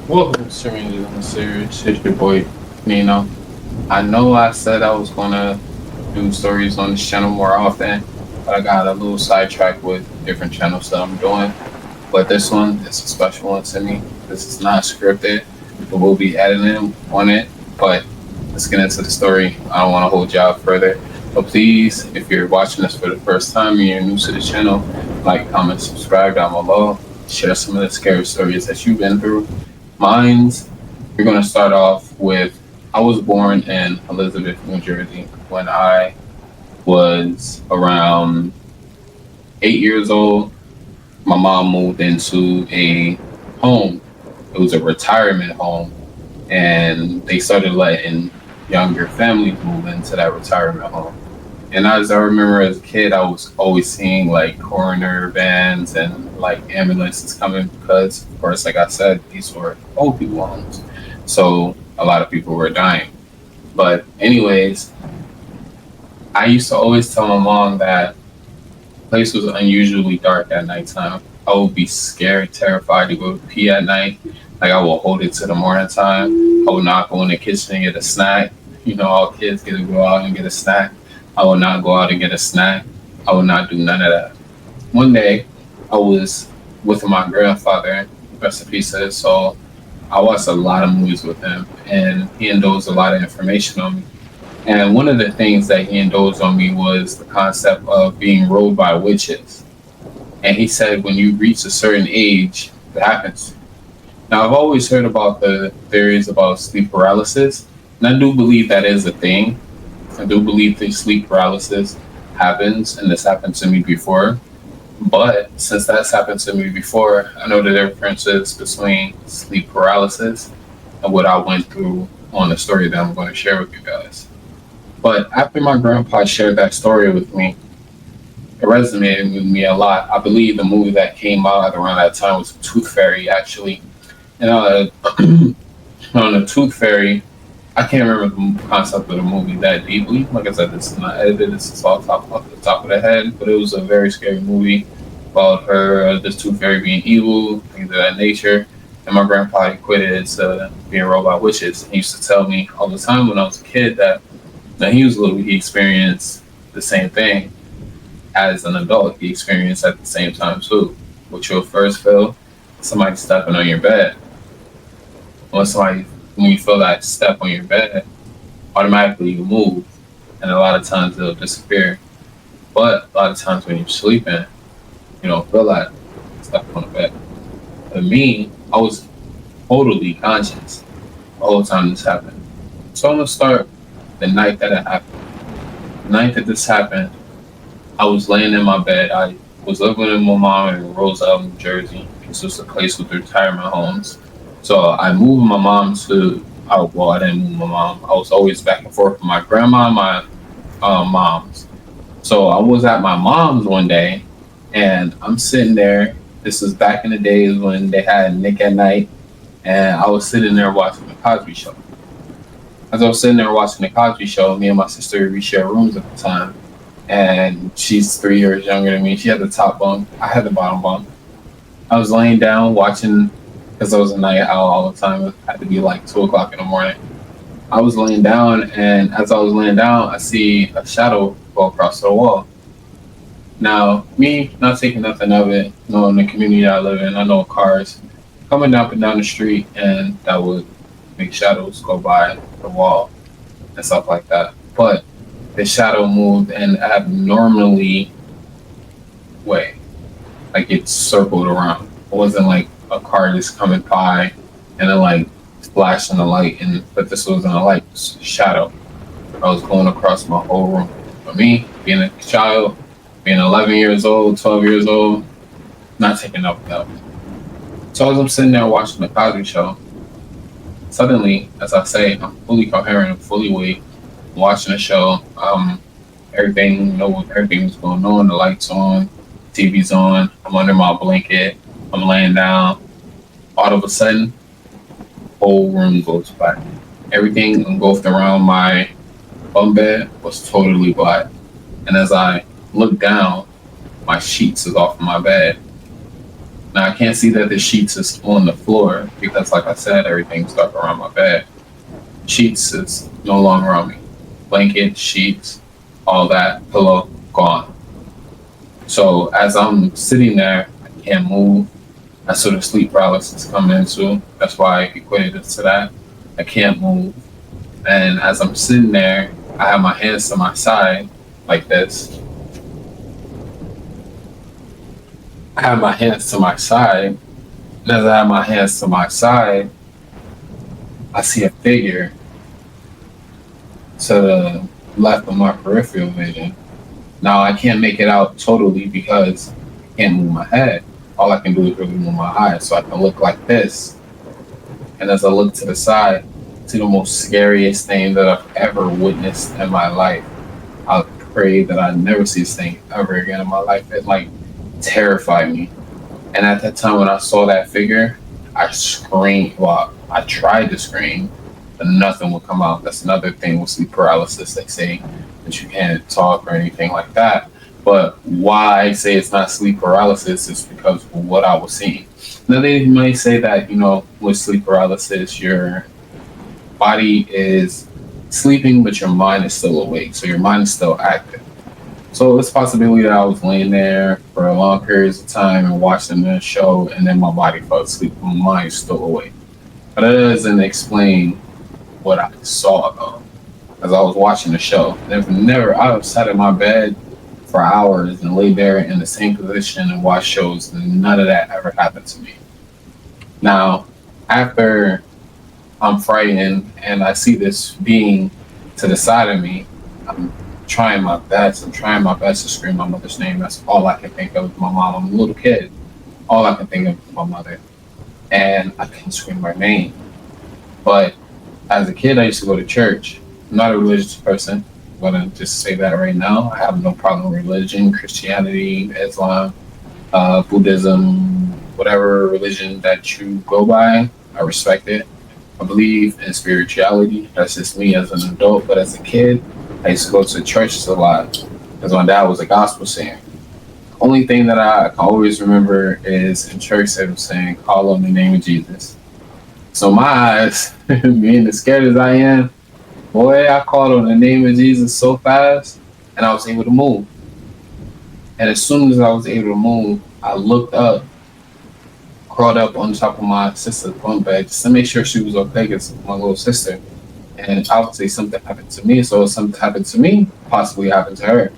Welcome to Strangers in the Series. It's your boy, Nino. I know I said I was gonna do stories on this channel more often, but I got a little sidetracked with different channels that I'm doing. But this one is a special one to me. This is not scripted. But we'll be editing on it. But let's get into the story. I don't want to hold you out further. But please, if you're watching this for the first time and you're new to the channel, like, comment, subscribe down below. Share some of the scary stories that you've been through. Mine's, we're going to start off with I was born in Elizabeth, New Jersey when I was around 8 years old. My mom moved into a home. It was a retirement home, and they started letting younger families move into that retirement home. And as I remember as a kid, I was always seeing like coroner vans and like ambulances coming because, of course, like I said, these were old people homes. So a lot of people were dying. But, anyways, I used to always tell my mom that the place was unusually dark at nighttime. I would be scared, terrified to go to pee at night. Like I will hold it to the morning time. I would not go in the kitchen and get a snack. You know, all kids get to go out and get a snack. I would not go out and get a snack. I would not do none of that. One day, I was with my grandfather, rest in peace to his soul. I watched a lot of movies with him, and he indulged a lot of information on me. And one of the things that he indulged on me was the concept of being ruled by witches. And he said when you reach a certain age, it happens. Now, I've always heard about the theories about sleep paralysis, and I do believe that is a thing. I do believe that sleep paralysis happens, and this happened to me before. But since that's happened to me before, I know the differences between sleep paralysis and what I went through on the story that I'm going to share with you guys. But after my grandpa shared that story with me, it resonated with me a lot. I believe the movie that came out around that time was Tooth Fairy, actually. And on the Tooth Fairy, I can't remember the concept of the movie that deeply. Like I said, this is not edited. This is all off the top of the head. But it was a very scary movie about her, this Tooth Fairy being evil, things of that nature. And my grandpa equated it to being ruled by witches. He used to tell me all the time when I was a kid that when he was little, he experienced the same thing as an adult. He experienced at the same time too. What you'll first feel, somebody stepping on your bed. When you feel that step on your bed, automatically you move, and a lot of times it'll disappear. But a lot of times when you're sleeping, you don't feel that step on the bed. For me, I was totally conscious the whole time this happened. So I'm gonna start the night that it happened. The night that this happened, I was laying in my bed. I was living with my mom in Roselle, New Jersey. This was a place with retirement homes. So I moved my mom to, well, I didn't move my mom. I was always back and forth with my grandma and my mom's. So I was at my mom's one day, and I'm sitting there. This was back in the days when they had Nick at Night, and I was sitting there watching the Cosby Show. As I was sitting there watching the Cosby Show, me and my sister, we shared rooms at the time, and she's 3 years younger than me. She had the top bunk. I had the bottom bunk. I was laying down watching because I was a night owl all the time. It had to be like 2 o'clock in the morning. I was laying down, and as I was laying down, I see a shadow go across the wall. Now, me not taking nothing of it, knowing the community I live in, I know cars coming up and down the street, and that would make shadows go by the wall and stuff like that. But the shadow moved in abnormally way, like it circled around. It wasn't like a car just coming by and then like flashing the light, and but this wasn't a light, it was a shadow. I was going across my whole room. For me, being a child, being 11 years old, 12 years old, not taking up that. So as I'm sitting there watching the Cosby Show, suddenly, as I say, I'm fully coherent, I'm fully awake, watching the show. Everything, you know, everything was going on. The lights on, TV's on. I'm under my blanket. I'm laying down. All of a sudden, whole room goes black. Everything engulfed around my bunk bed was totally black. And as I look down, my sheets is off of my bed. Now I can't see that the sheets is on the floor because, like I said, everything's stuck around my bed. Sheets is no longer on me. Blanket, sheets, all that, pillow, gone. So as I'm sitting there, I can't move. That's sort of sleep paralysis coming into. That's why I equated it to that. I can't move. And as I'm sitting there, I have my hands to my side like this. I have my hands to my side. And as I have my hands to my side, I see a figure to the left of my peripheral vision. Now I can't make it out totally because I can't move my head. All I can do is really move my eyes, so I can look like this. And as I look to the side, see the most scariest thing that I've ever witnessed in my life. I pray that I never see this thing ever again in my life. It like terrified me. And at that time when I saw that figure, I screamed. Well, I tried to scream, but nothing would come out. That's another thing with sleep paralysis. They say that you can't talk or anything like that. But why I say it's not sleep paralysis is because of what I was seeing. Now they might say that, with sleep paralysis, your body is sleeping, but your mind is still awake. So your mind is still active. So it's a possibility that I was laying there for a long periods of time and watching the show, and then my body fell asleep, my mind is still awake. But that doesn't explain what I saw though, as I was watching the show. I sat in my bed for hours and lay there in the same position and watch shows, and none of that ever happened to me. Now, after I'm frightened and I see this being to the side of me, I'm trying my best. I'm trying my best to scream my mother's name. That's all I can think of is my mom. I'm a little kid. All I can think of is my mother. And I can scream her name. But as a kid, I used to go to church. I'm not a religious person. I'm going to just say that right now. I have no problem with religion, Christianity, Islam, Buddhism, whatever religion that you go by. I respect it. I believe in spirituality. That's just me as an adult. But as a kid, I used to go to churches a lot because my dad was a gospel singer. Only thing that I can always remember is in church they were saying, call on the name of Jesus. So my eyes, being as scared as I am, boy, I called on the name of Jesus so fast and I was able to move. And as soon as I was able to move, I looked up, crawled up on top of my sister's bunk bed just to make sure she was okay because my little sister. And obviously something happened to me. So if something happened to me, possibly happened to her.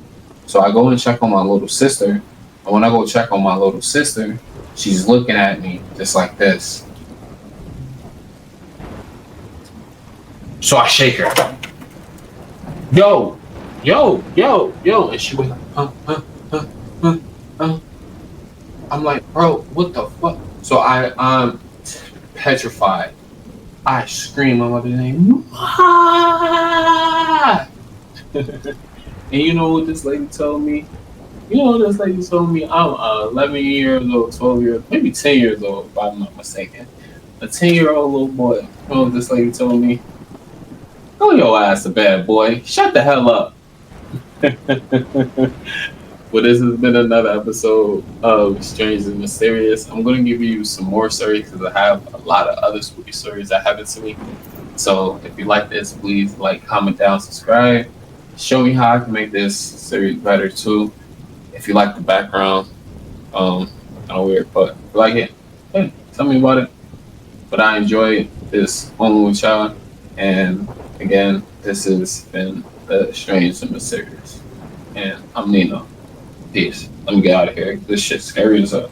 So I go and check on my little sister. And when I go check on my little sister, she's looking at me just like this. So I shake her. Yo, yo, yo, yo. And she was like, I'm like, bro, what the fuck? So I'm petrified. I scream my mother's name. Ah! And you know what this lady told me? I'm 11 years old, 12 years, maybe 10 years old, if I'm not mistaken. A 10-year-old little boy. You know what this lady told me? Go your ass to bed, boy. Shut the hell up. Well, this has been another episode of Strange and Mysterious. I'm going to give you some more stories because I have a lot of other spooky stories that happened to me. So if you like this, please like, comment down, subscribe. Show me how I can make this series better too. If you like the background, kind of weird, but if you like it, hey, tell me about it. But I enjoyed this moment with y'all. And again, this has been Strange and Mysterious. And I'm Nino. Peace. Let me get out of here. This shit's scary as hell.